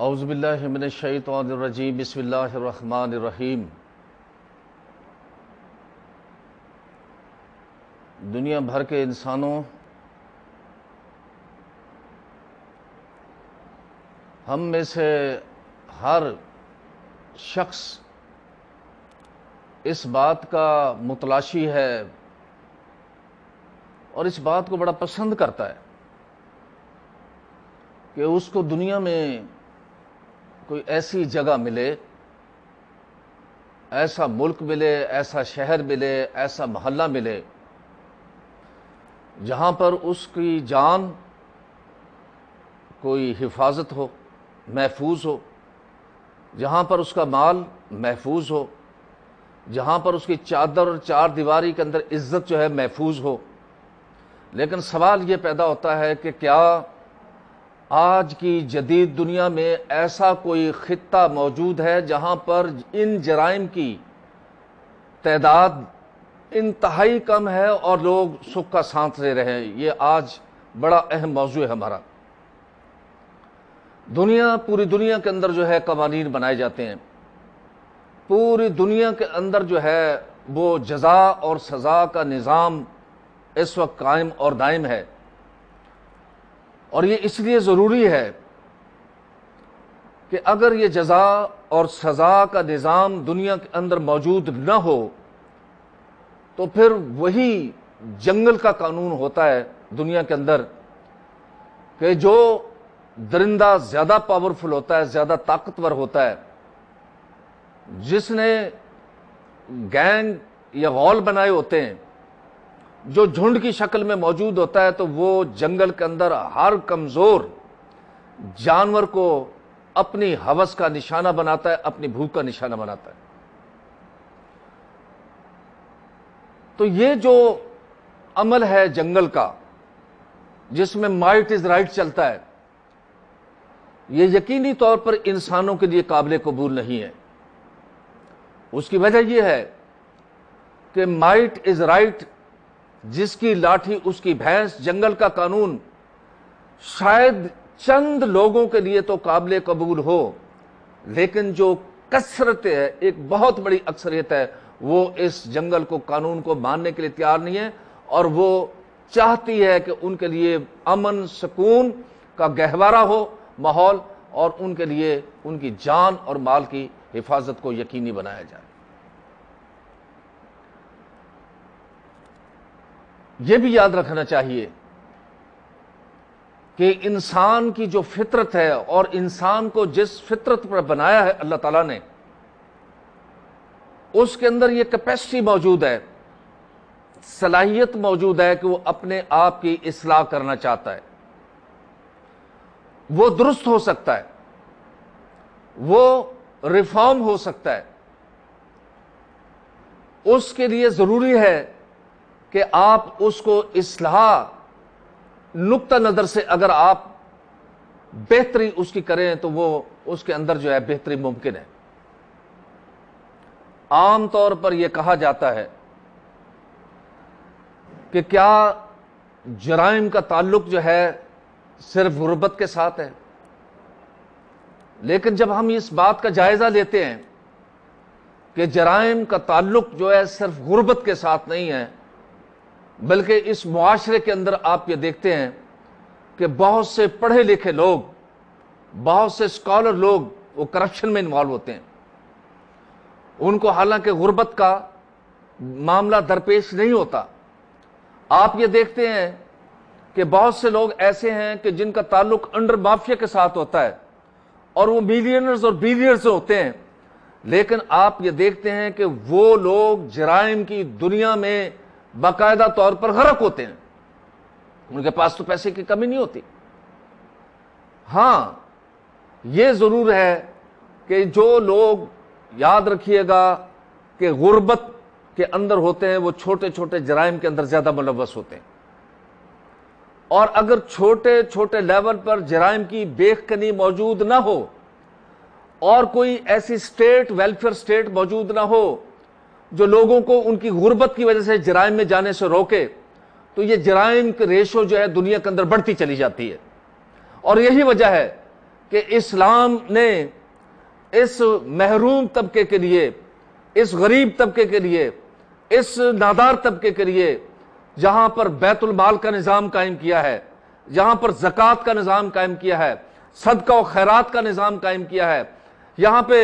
اعوذ باللہ من الشیطان الرجیم بسم اللہ الرحمن الرحیم۔ دنیا بھر کے انسانوں، ہم میں سے ہر شخص اس بات کا متلاشی ہے اور اس بات کو بڑا پسند کرتا ہے کہ اس کو دنیا میں کوئی ایسی جگہ ملے، ایسا ملک ملے، ایسا شہر ملے، ایسا محلہ ملے جہاں پر اس کی جان کوئی حفاظت ہو، محفوظ ہو، جہاں پر اس کا مال محفوظ ہو، جہاں پر اس کی چادر اور چار دیواری کے اندر عزت جو ہے محفوظ ہو۔ لیکن سوال یہ پیدا ہوتا ہے کہ کیا آج کی جدید دنیا میں ایسا کوئی خطہ موجود ہے جہاں پر ان جرائم کی تعداد انتہائی کم ہے اور لوگ سکھ کا سانس لے رہے ہیں؟ یہ آج بڑا اہم موضوع ہے ہمارا۔ پوری دنیا کے اندر جو ہے قوانین بنائے جاتے ہیں، پوری دنیا کے اندر جو ہے وہ جزا اور سزا کا نظام اس وقت قائم اور دائم ہے، اور یہ اس لیے ضروری ہے کہ اگر یہ جزا اور سزا کا نظام دنیا کے اندر موجود نہ ہو تو پھر وہی جنگل کا قانون ہوتا ہے دنیا کے اندر کہ جو درندہ زیادہ پاورفل ہوتا ہے، زیادہ طاقتور ہوتا ہے، جس نے گینگ یا غول بنائے ہوتے ہیں، جو جھنڈ کی شکل میں موجود ہوتا ہے، تو وہ جنگل کے اندر ہر کمزور جانور کو اپنی ہوس کا نشانہ بناتا ہے، اپنی بھوک کا نشانہ بناتا ہے۔ تو یہ جو عمل ہے جنگل کا، جس میں مائٹ از رائٹ چلتا ہے، یہ یقینی طور پر انسانوں کے لیے قابل قبول نہیں ہے۔ اس کی وجہ یہ ہے کہ مائٹ از رائٹ، جس کی لاٹھی اس کی بھینس، جنگل کا قانون شاید چند لوگوں کے لیے تو قابل قبول ہو، لیکن جو کثرت ہے، ایک بہت بڑی اکثریت ہے، وہ اس جنگل کو، قانون کو ماننے کے لیے تیار نہیں ہے، اور وہ چاہتی ہے کہ ان کے لیے امن سکون کا گہوارہ ہو ماحول، اور ان کے لیے ان کی جان اور مال کی حفاظت کو یقینی بنایا جائے۔ یہ بھی یاد رکھنا چاہیے کہ انسان کی جو فطرت ہے، اور انسان کو جس فطرت پر بنایا ہے اللہ تعالیٰ نے، اس کے اندر یہ کیپیسٹی موجود ہے، صلاحیت موجود ہے کہ وہ اپنے آپ کی اصلاح کرنا چاہتا ہے، وہ درست ہو سکتا ہے، وہ ریفارم ہو سکتا ہے۔ اس کے لیے ضروری ہے کہ آپ اس کو اصلاح نقطہ نظر سے اگر آپ بہتری اس کی کریں تو وہ اس کے اندر جو ہے بہتری ممکن ہے۔ عام طور پر یہ کہا جاتا ہے کہ کیا جرائم کا تعلق جو ہے صرف غربت کے ساتھ ہے؟ لیکن جب ہم اس بات کا جائزہ لیتے ہیں کہ جرائم کا تعلق جو ہے صرف غربت کے ساتھ نہیں ہے، بلکہ اس معاشرے کے اندر آپ یہ دیکھتے ہیں کہ بہت سے پڑھے لکھے لوگ، بہت سے اسکالر لوگ وہ کرپشن میں انوالو ہوتے ہیں۔ ان کو حالانکہ غربت کا معاملہ درپیش نہیں ہوتا۔ آپ یہ دیکھتے ہیں کہ بہت سے لوگ ایسے ہیں کہ جن کا تعلق انڈر مافیا کے ساتھ ہوتا ہے، اور وہ ملینرز اور بلینرز ہوتے ہیں، لیکن آپ یہ دیکھتے ہیں کہ وہ لوگ جرائم کی دنیا میں باقاعدہ طور پر غرق ہوتے ہیں۔ ان کے پاس تو پیسے کی کمی نہیں ہوتی۔ ہاں، یہ ضرور ہے کہ جو لوگ، یاد رکھیے گا کہ غربت کے اندر ہوتے ہیں، وہ چھوٹے چھوٹے جرائم کے اندر زیادہ ملوث ہوتے ہیں، اور اگر چھوٹے چھوٹے لیول پر جرائم کی بیخ کنی موجود نہ ہو، اور کوئی ایسی سٹیٹ، ویلفیئر سٹیٹ موجود نہ ہو جو لوگوں کو ان کی غربت کی وجہ سے جرائم میں جانے سے روکے، تو یہ جرائم کی ریشو جو ہے دنیا کے اندر بڑھتی چلی جاتی ہے۔ اور یہی وجہ ہے کہ اسلام نے اس محروم طبقے کے لیے، اس غریب طبقے کے لیے، اس نادار طبقے کے لیے جہاں پر بیت المال کا نظام قائم کیا ہے، جہاں پر زکوٰۃ کا نظام قائم کیا ہے، صدقہ و خیرات کا نظام قائم کیا ہے، یہاں پہ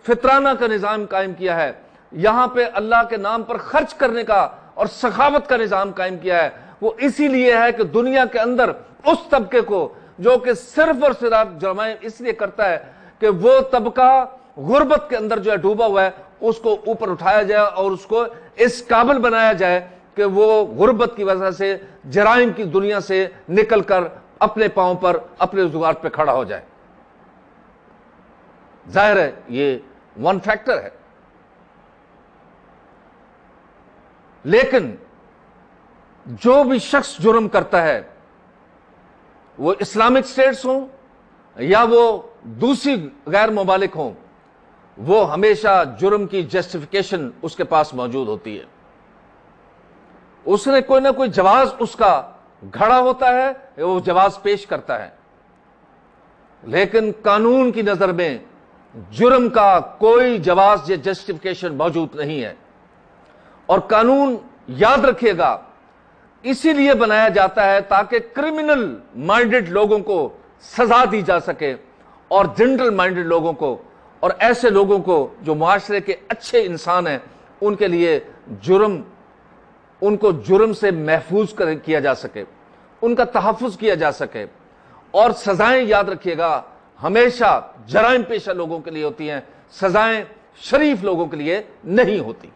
فطرانہ کا نظام قائم کیا ہے، یہاں پہ اللہ کے نام پر خرچ کرنے کا اور سخاوت کا نظام قائم کیا ہے، وہ اسی لیے ہے کہ دنیا کے اندر اس طبقے کو جو کہ صرف اور صرف جرائم اس لیے کرتا ہے کہ وہ طبقہ غربت کے اندر جو ہے ڈوبا ہوا ہے، اس کو اوپر اٹھایا جائے اور اس کو اس قابل بنایا جائے کہ وہ غربت کی وجہ سے جرائم کی دنیا سے نکل کر اپنے پاؤں پر، اپنے روزگار پہ کھڑا ہو جائے۔ ظاہر ہے یہ ون فیکٹر ہے، لیکن جو بھی شخص جرم کرتا ہے، وہ اسلامک سٹیٹس ہوں یا وہ دوسری غیر ممالک ہوں، وہ ہمیشہ جرم کی جسٹیفیکیشن اس کے پاس موجود ہوتی ہے۔ اس نے کوئی نہ کوئی جواز اس کا گھڑا ہوتا ہے، وہ جواز پیش کرتا ہے، لیکن قانون کی نظر میں جرم کا کوئی جواز یا جسٹیفیکیشن موجود نہیں ہے۔ اور قانون یاد رکھیے گا اسی لیے بنایا جاتا ہے تاکہ کرمنل مائنڈڈ لوگوں کو سزا دی جا سکے اور جنرل مائنڈڈ لوگوں کو اور ایسے لوگوں کو جو معاشرے کے اچھے انسان ہیں ان کے لیے ان کو جرم سے محفوظ کیا جا سکے، ان کا تحفظ کیا جا سکے۔ اور سزائیں یاد رکھیے گا ہمیشہ جرائم پیشہ لوگوں کے لیے ہوتی ہیں، سزائیں شریف لوگوں کے لیے نہیں ہوتی۔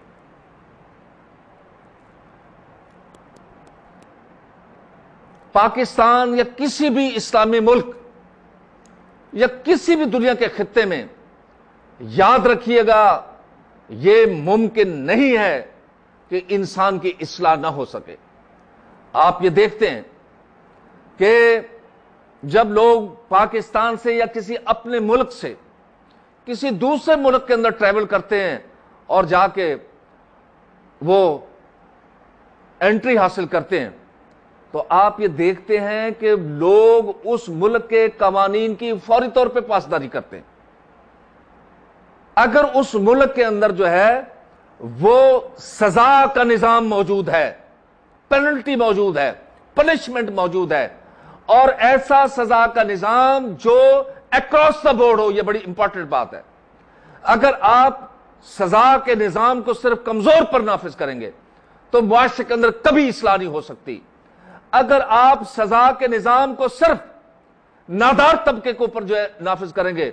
پاکستان یا کسی بھی اسلامی ملک یا کسی بھی دنیا کے خطے میں یاد رکھیے گا یہ ممکن نہیں ہے کہ انسان کی اصلاح نہ ہو سکے۔ آپ یہ دیکھتے ہیں کہ جب لوگ پاکستان سے یا کسی اپنے ملک سے کسی دوسرے ملک کے اندر ٹریول کرتے ہیں اور جا کے وہ انٹری حاصل کرتے ہیں تو آپ یہ دیکھتے ہیں کہ لوگ اس ملک کے قوانین کی فوری طور پہ پاسداری کرتے ہیں۔ اگر اس ملک کے اندر جو ہے وہ سزا کا نظام موجود ہے، پینلٹی موجود ہے، پنشمنٹ موجود ہے، اور ایسا سزا کا نظام جو اکراس دا بورڈ ہو، یہ بڑی امپورٹنٹ بات ہے۔ اگر آپ سزا کے نظام کو صرف کمزور پر نافذ کریں گے تو معاشرے کے اندر کبھی اصلاح نہیں ہو سکتی۔ اگر آپ سزا کے نظام کو صرف نادار طبقے کے اوپر جو ہے نافذ کریں گے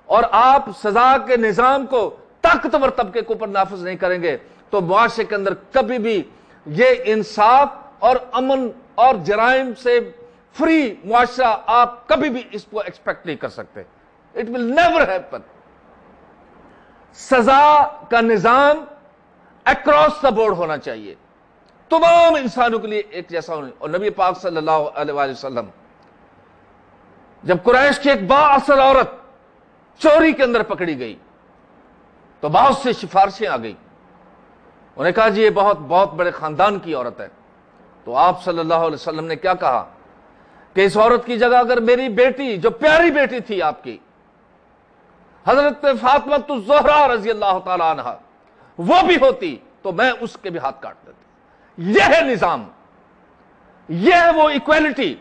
اور آپ سزا کے نظام کو طاقتور طبقے کے اوپر نافذ نہیں کریں گے تو معاشرے کے اندر کبھی بھی یہ انصاف اور امن اور جرائم سے فری معاشرہ آپ کبھی بھی اس کو ایکسپیکٹ نہیں کر سکتے۔ It will never happen. سزا کا نظام اکراس دا بورڈ ہونا چاہیے، تمام انسانوں کے لیے ایک جیسا ہونا۔ اور نبی پاک صلی اللہ علیہ وآلہ وسلم جب قریش کی ایک بااثر عورت چوری کے اندر پکڑی گئی تو بہت سے سفارشیں آ گئی، انہوں نے کہا جی یہ بہت بڑے خاندان کی عورت ہے۔ تو آپ صلی اللہ علیہ وسلم نے کیا کہا کہ اس عورت کی جگہ اگر میری بیٹی جو پیاری بیٹی تھی آپ کی حضرت فاطمہ الزہرا رضی اللہ تعالی عنہ وہ بھی ہوتی تو میں اس کے بھی ہاتھ کاٹ دیتا۔ یہ ہے نظام، یہ ہے وہ ایکویلٹی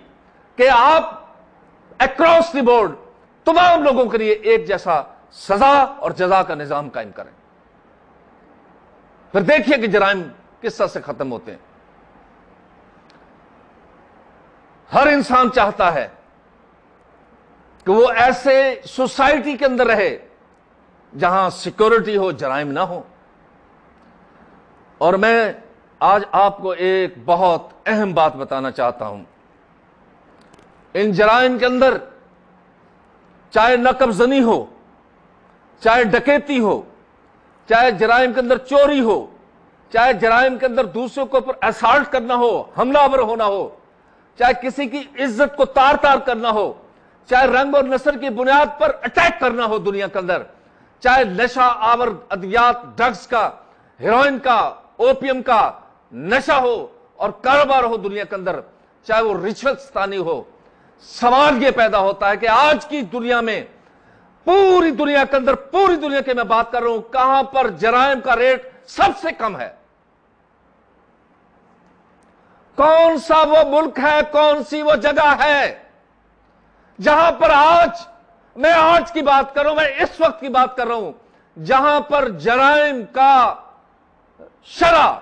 کہ آپ اکراس دی بورڈ تمام لوگوں کے لیے ایک جیسا سزا اور جزا کا نظام قائم کریں۔ پھر دیکھیے کہ جرائم کس طرح سے ختم ہوتے ہیں۔ ہر انسان چاہتا ہے کہ وہ ایسے سوسائٹی کے اندر رہے جہاں سیکورٹی ہو، جرائم نہ ہو۔ اور میں آج آپ کو ایک بہت اہم بات بتانا چاہتا ہوں۔ ان جرائم کے اندر چاہے نقب زنی ہو، چاہے ڈکیتی ہو، چاہے جرائم کے اندر چوری ہو، چاہے جرائم کے اندر دوسروں کے اوپر اسالٹ کرنا ہو، حملہ آور ہونا ہو، چاہے کسی کی عزت کو تار تار کرنا ہو، چاہے رنگ اور نسل کی بنیاد پر اٹیک کرنا ہو دنیا کے اندر، چاہے نشہ آور ادویات، ڈرگز کا، ہیروئن کا، اوپیم کا نشہ ہو اور کاروبار ہو دنیا کے اندر، چاہے وہ رشوت ستانی ہو، سوال یہ پیدا ہوتا ہے کہ آج کی دنیا میں پوری دنیا کے اندر، پوری دنیا کے میں بات کر رہا ہوں، کہاں پر جرائم کا ریٹ سب سے کم ہے؟ کون سا وہ ملک ہے، کون سی وہ جگہ ہے جہاں پر میں آج کی بات کر رہا ہوں، میں اس وقت کی بات کر رہا ہوں، جہاں پر جرائم کا شرح،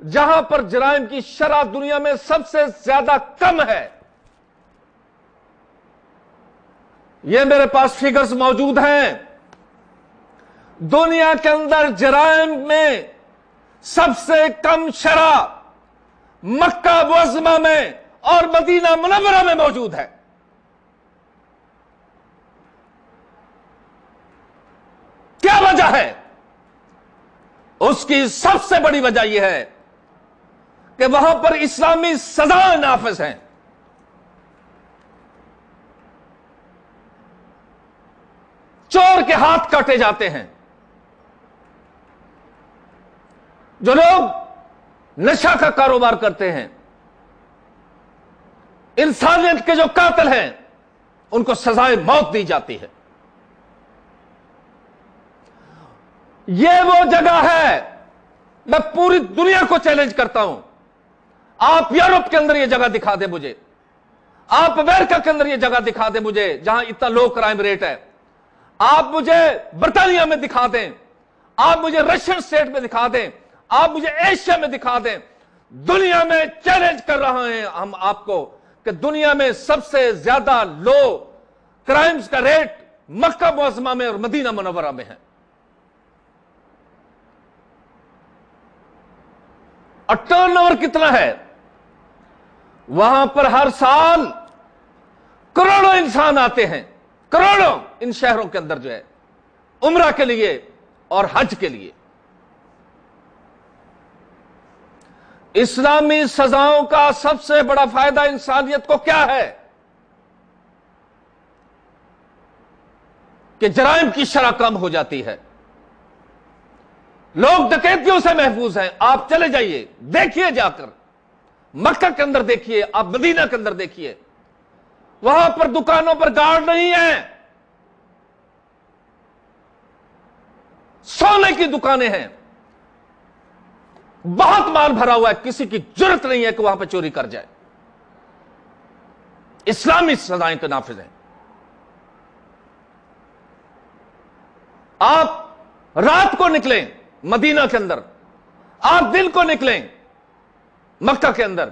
جہاں پر جرائم کی شرح دنیا میں سب سے زیادہ کم ہے؟ یہ میرے پاس فگرز موجود ہیں۔ دنیا کے اندر جرائم میں سب سے کم شرح مکہ معظمہ میں اور مدینہ منورہ میں موجود ہے۔ کیا وجہ ہے؟ اس کی سب سے بڑی وجہ یہ ہے کہ وہاں پر اسلامی سزائیں نافذ ہیں۔ چور کے ہاتھ کاٹے جاتے ہیں، جو لوگ نشہ کا کاروبار کرتے ہیں، انسانیت کے جو قاتل ہیں، ان کو سزائے موت دی جاتی ہے۔ یہ وہ جگہ ہے، میں پوری دنیا کو چیلنج کرتا ہوں، آپ یورپ کے اندر یہ جگہ دکھا دیں مجھے، آپ امریکہ کے اندر یہ جگہ دکھا دیں مجھے جہاں اتنا لو کرائم ریٹ ہے، آپ مجھے برطانیہ میں دکھا دیں، آپ مجھے رشین اسٹیٹ میں دکھا دیں، آپ مجھے ایشیا میں دکھا دیں۔ دنیا میں چیلنج کر رہا ہیں ہم آپ کو کہ دنیا میں سب سے زیادہ لو کرائمز کا ریٹ مکہ معظمہ میں اور مدینہ منورہ میں ہے۔ اور ٹرن اوور کتنا ہے؟ وہاں پر ہر سال کروڑوں انسان آتے ہیں، کروڑوں، ان شہروں کے اندر جو ہے عمرہ کے لیے اور حج کے لیے۔ اسلامی سزاؤں کا سب سے بڑا فائدہ انسانیت کو کیا ہے؟ کہ جرائم کی شرح کم ہو جاتی ہے، لوگ ڈکیتیوں سے محفوظ ہیں۔ آپ چلے جائیے، دیکھیے جا کر، مکہ کے اندر دیکھیے، آپ مدینہ کے اندر دیکھیے، وہاں پر دکانوں پر گارڈ نہیں ہیں، سونے کی دکانیں ہیں، بہت مال بھرا ہوا ہے، کسی کی جرت نہیں ہے کہ وہاں پہ چوری کر جائے۔ اسلامی سزائیں تو نافذ ہیں۔ آپ رات کو نکلیں مدینہ کے اندر، آپ دن کو نکلیں مکہ کے اندر،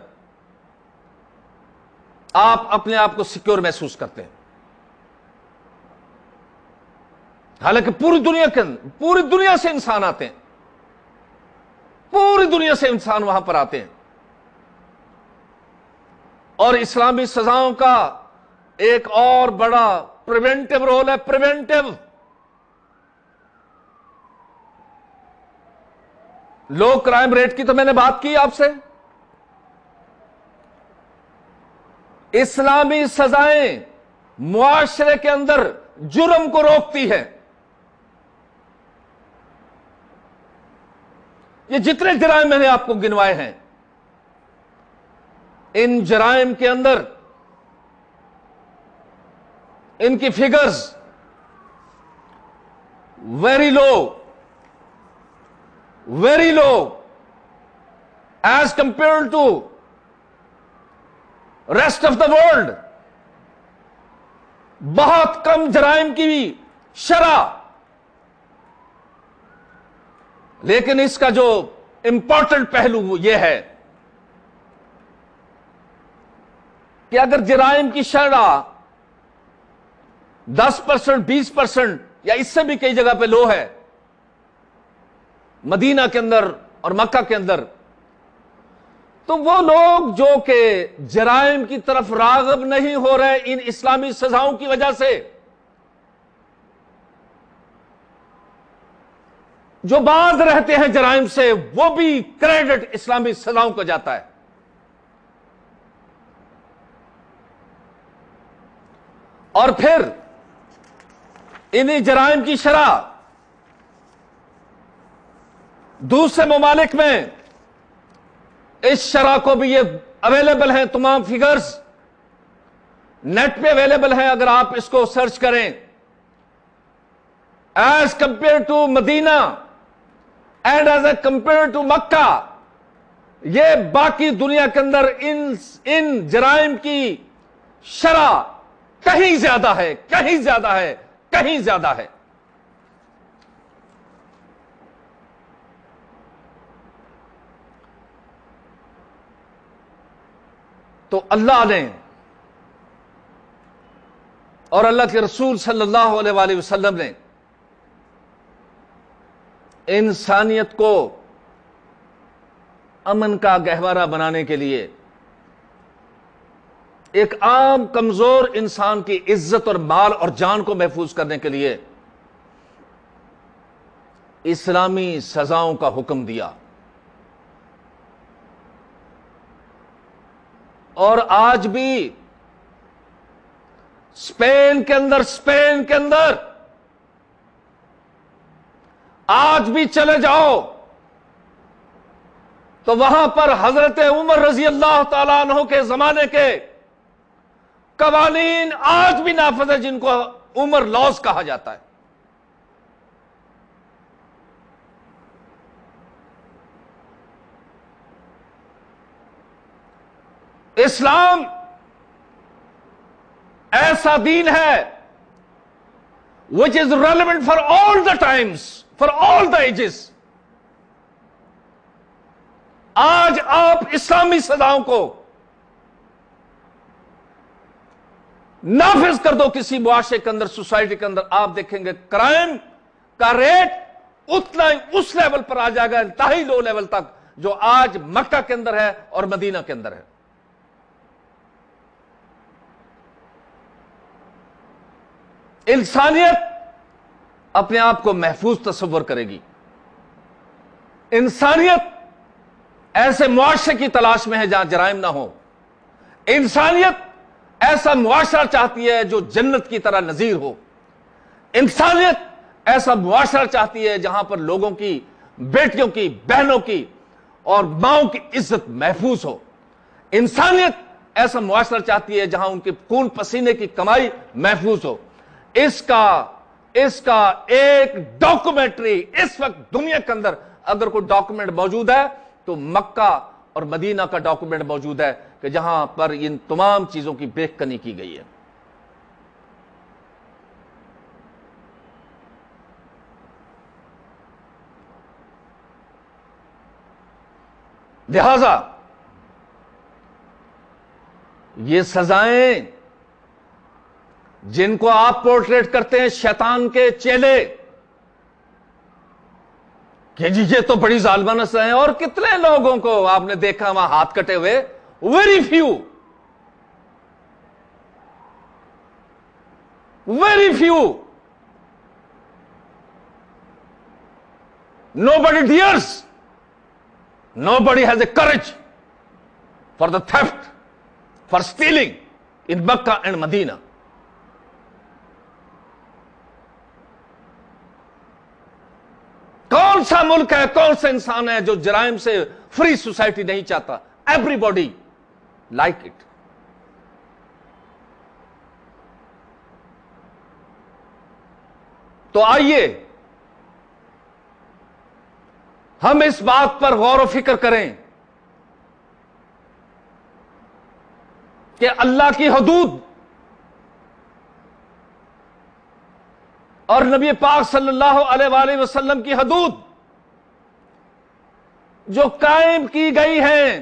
آپ اپنے آپ کو سیکیور محسوس کرتے ہیں۔ حالانکہ پوری دنیا سے انسان آتے ہیں، پوری دنیا سے انسان وہاں پر آتے ہیں، اور اسلامی سزاؤں کا ایک اور بڑا پریونٹیو رول ہے۔ پریونٹیو، لو کرائم ریٹ کی تو میں نے بات کی آپ سے، اسلامی سزائیں معاشرے کے اندر جرم کو روکتی ہے۔ یہ جتنے جرائم میں نے آپ کو گنوائے ہیں، ان جرائم کے اندر ان کی figures very low as compare to rest of the world. بہت کم جرائم کی بھی شرح، لیکن اس کا جو امپورٹنٹ پہلو یہ ہے کہ اگر جرائم کی شرح 10%، 20% یا اس سے بھی کئی جگہ پہ لو ہے مدینہ کے اندر اور مکہ کے اندر، تو وہ لوگ جو کہ جرائم کی طرف راغب نہیں ہو رہے ان اسلامی سزاؤں کی وجہ سے، جو باز رہتے ہیں جرائم سے، وہ بھی کریڈٹ اسلامی سزاؤں کو جاتا ہے۔ اور پھر انہی جرائم کی شرح دوسرے ممالک میں اس شرح کو بھی یہ اویلیبل ہیں تمام فگرز نیٹ پہ اویلیبل ہے، اگر آپ اس کو سرچ کریں، as compare to Medina and as a compare to Mecca, یہ باقی دنیا کے اندر ان جرائم کی شرح کہیں زیادہ ہے، کہیں زیادہ ہے، کہیں زیادہ ہے۔ تو اللہ نے اور اللہ کے رسول صلی اللہ علیہ وآلہ وسلم نے انسانیت کو امن کا گہوارہ بنانے کے لیے، ایک عام کمزور انسان کی عزت اور مال اور جان کو محفوظ کرنے کے لیے اسلامی سزاؤں کا حکم دیا۔ اور آج بھی اسپین کے اندر آج بھی چلے جاؤ تو وہاں پر حضرت عمر رضی اللہ تعالیٰ عنہ کے زمانے کے قوانین آج بھی نافذ ہے، جن کو عمر لاز کہا جاتا ہے۔ اسلام ایسا دین ہے which is relevant for all the times, for all the ages۔ آج آپ اسلامی سزاؤں کو نافذ کر دو کسی معاشرے کے اندر، سوسائٹی کے اندر، آپ دیکھیں گے کرائم کا ریٹ اتنا ہی اس لیول پر آ جائے گا، انتہائی لو لیول تک، جو آج مکہ کے اندر ہے اور مدینہ کے اندر ہے۔ انسانیت اپنے آپ کو محفوظ تصور کرے گی۔ انسانیت ایسے معاشرے کی تلاش میں ہے جہاں جرائم نہ ہو۔ انسانیت ایسا معاشرہ چاہتی ہے جو جنت کی طرح نظیر ہو۔ انسانیت ایسا معاشرہ چاہتی ہے جہاں پر لوگوں کی، بیٹیوں کی، بہنوں کی اور ماؤں کی عزت محفوظ ہو۔ انسانیت ایسا معاشرہ چاہتی ہے جہاں ان کے خون پسینے کی کمائی محفوظ ہو۔ اس کا ایک ڈاکومنٹری اس وقت دنیا کے اندر اگر کوئی ڈاکومنٹ موجود ہے تو مکہ اور مدینہ کا ڈاکومنٹ موجود ہے، کہ جہاں پر ان تمام چیزوں کی بے کنی کی گئی ہے۔ لہذا یہ سزائیں جن کو آپ پورٹریٹ کرتے ہیں شیطان کے چیلے، کہ جی یہ تو بڑی ظالمانہ سزائیں ہیں، اور کتنے لوگوں کو آپ نے دیکھا وہاں ہاتھ کٹے ہوئے، very few, nobody dares, nobody has a courage for the theft, for stealing in Makkah and Medina۔ کون سا ملک ہے، کون سا انسان ہے جو جرائم سے فری سوسائٹی نہیں چاہتا؟ Every body like it. تو آئیے ہم اس بات پر غور و فکر کریں کہ اللہ کی حدود اور نبی پاک صلی اللہ علیہ وآلہ وسلم کی حدود جو قائم کی گئی ہیں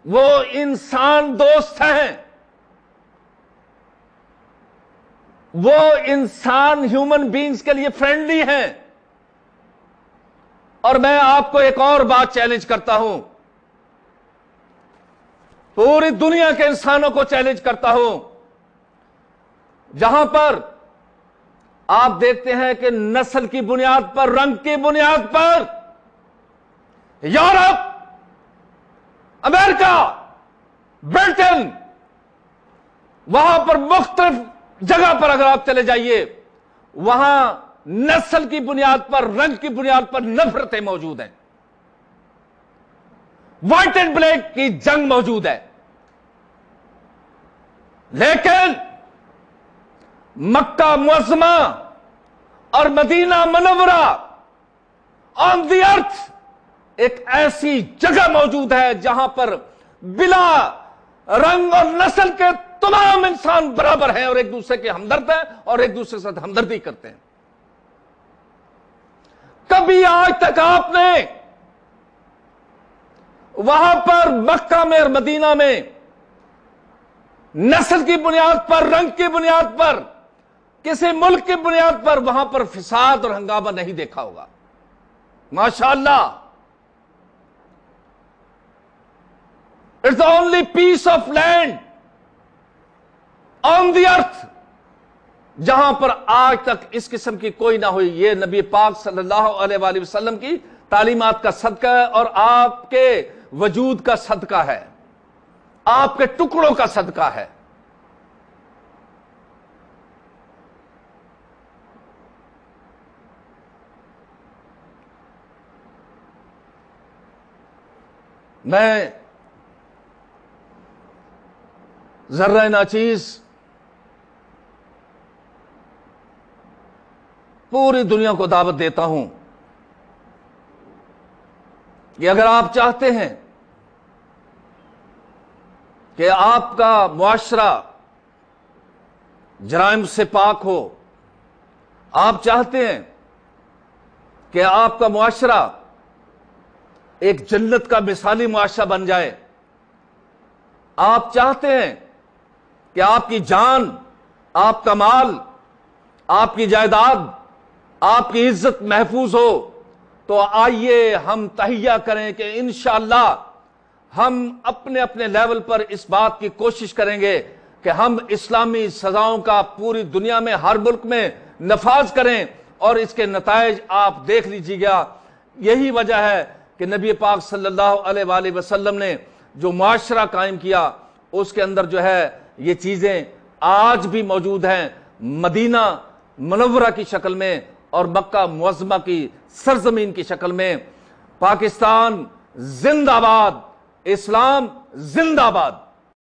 وہ انسان دوست ہیں، وہ انسان ہیومن بینگز کے لیے فرینڈلی ہیں۔ اور میں آپ کو ایک اور بات چیلنج کرتا ہوں، پوری دنیا کے انسانوں کو چیلنج کرتا ہوں، جہاں پر آپ دیکھتے ہیں کہ نسل کی بنیاد پر، رنگ کی بنیاد پر یورپ، امریکہ، برٹن، وہاں پر مختلف جگہ پر اگر آپ چلے جائیے، وہاں نسل کی بنیاد پر، رنگ کی بنیاد پر نفرتیں موجود ہیں، وائٹ اینڈ بلیک کی جنگ موجود ہے۔ لیکن مکہ معظمہ اور مدینہ منورہ آن دی ارتھ ایک ایسی جگہ موجود ہے جہاں پر بلا رنگ اور نسل کے تمام انسان برابر ہیں اور ایک دوسرے کے ہمدرد ہیں اور ایک دوسرے کے ساتھ ہمدردی کرتے ہیں. کبھی آج تک آپ نے وہاں پر مکہ میں اور مدینہ میں نسل کی بنیاد پر، رنگ کی بنیاد پر، کسی ملک کی بنیاد پر وہاں پر فساد اور ہنگامہ نہیں دیکھا ہوگا. ماشاءاللہ. It's the only piece of land on the earth جہاں پر آج تک اس قسم کی کوئی نہ ہوئی. یہ نبی پاک صلی اللہ علیہ وآلہ وسلم کی تعلیمات کا صدقہ ہے اور آپ کے وجود کا صدقہ ہے، آپ کے ٹکڑوں کا صدقہ ہے. میں ذرہ ناچیز پوری دنیا کو دعوت دیتا ہوں کہ اگر آپ چاہتے ہیں کہ آپ کا معاشرہ جرائم سے پاک ہو، آپ چاہتے ہیں کہ آپ کا معاشرہ ایک جنت کا مثالی معاشرہ بن جائے، آپ چاہتے ہیں کہ آپ کی جان، آپ کا مال، آپ کی جائیداد، آپ کی عزت محفوظ ہو، تو آئیے ہم تہیہ کریں کہ انشاءاللہ ہم اپنے اپنے لیول پر اس بات کی کوشش کریں گے کہ ہم اسلامی سزاؤں کا پوری دنیا میں ہر ملک میں نفاذ کریں، اور اس کے نتائج آپ دیکھ لیجیے گا. یہی وجہ ہے کہ نبی پاک صلی اللہ علیہ وآلہ وسلم نے جو معاشرہ قائم کیا اس کے اندر جو ہے یہ چیزیں آج بھی موجود ہیں، مدینہ منورہ کی شکل میں اور مکہ معظمہ کی سرزمین کی شکل میں. پاکستان زندہ باد، اسلام زندہ باد.